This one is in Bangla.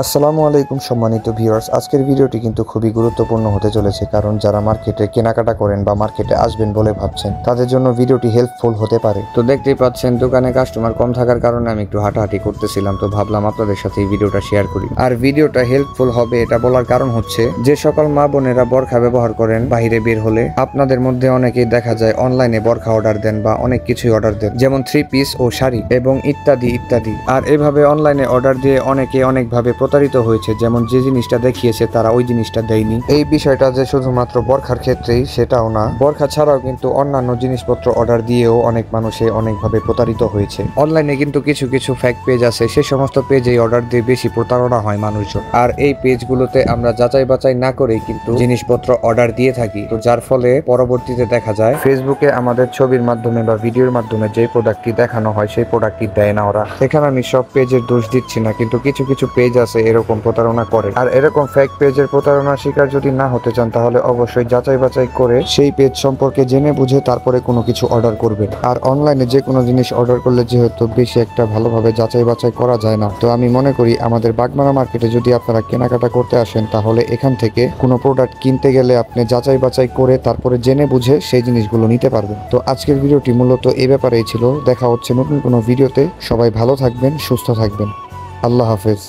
আসসালামু আলাইকুম সম্মানিত ভিউয়ার্স, আজকের ভিডিওটি কিন্তু খুবই গুরুত্বপূর্ণ হতে চলেছে, কারণ যারা মার্কেটে কেনাকাটা করেন বা মার্কেটে আসবেন বলে ভাবছেন তাদের জন্য ভিডিওটি হেল্পফুল হতে পারে। তো দেখতেই পাচ্ছেন দোকানে কাস্টমার কম থাকার কারণে আমি একটু হাঁটাহাঁটি করতেছিলাম, তো ভাবলাম আপনাদের সাথে এই ভিডিওটা শেয়ার করি। আর ভিডিওটা হেল্পফুল হবে এটা বলার কারণ হচ্ছে, যে সকল মা বোনেরা বোরখা ব্যবহার করেন বাইরে বের হলে, আপনাদের মধ্যে অনেকেই দেখা যায় অনলাইনে বোরখা অর্ডার দেন বা অনেক কিছুই অর্ডার দেন, যেমন 3 পিস ও শাড়ি এবং ইত্যাদি ইত্যাদি। আর এভাবে অনলাইনে অর্ডার দিয়ে অনেকে অনেকভাবে প্রতারিত হয়েছে, যেমন যে জিনিসটা দেখিয়েছে তারা ওই জিনিসটা দেয়নি। এই বিষয়টা যে শুধুমাত্র বোরখার ক্ষেত্রেই সেটাও না, বোরখা ছাড়াও কিন্তু অন্যান্য জিনিসপত্র অর্ডার দিয়েও অনেক মানুষে অনেকভাবে প্রতারিত হয়েছে। অনলাইনে কিন্তু কিছু কিছু ফেক পেজ আছে, সে সমস্ত পেজেই অর্ডার দিয়ে বেশি প্রতারণা হয় মানুষজন। আর এই পেজগুলোতে আমরা যাচাই বাছাই না করেই কিন্তু জিনিসপত্র অর্ডার দিয়ে থাকি, তো যার ফলে পরবর্তীতে দেখা যায় ফেসবুকে আমাদের ছবির মাধ্যমে বা ভিডিওর মাধ্যমে যে প্রোডাক্টটি দেখানো হয় সেই প্রোডাক্টটি দেয় না ওরা। এখানে আমি সব পেজের দোষ দিচ্ছি না, কিন্তু কিছু কিছু পেজ আছে এরকম প্রতারণা করে। আর এরকম ফেক পেজের প্রতারণার শিকার যদি না হতে চান, তাহলে অবশ্যই যাচাই বাছাই করে সেই পেজ সম্পর্কে জেনে বুঝে তারপরে কোনো কিছু অর্ডার করবেন। আর অনলাইনে যে কোনো জিনিস অর্ডার করলে যেহেতু বেশি একটা ভালোভাবে যাচাই বাছাই করা যায় না, তো আমি মনে করি আমাদের বাগমারা মার্কেটে যদি আপনারা কেনাকাটা করতে আসেন, তাহলে এখান থেকে কোনো প্রোডাক্ট কিনতে গেলে আপনি যাচাই বাছাই করে তারপরে জেনে বুঝে সেই জিনিসগুলো নিতে পারবেন। তো আজকের ভিডিওটি মূলত এই ব্যাপারেই ছিল। দেখা হচ্ছে নতুন কোনো ভিডিওতে। সবাই ভালো থাকবেন, সুস্থ থাকবেন। আল্লাহ হাফেজ।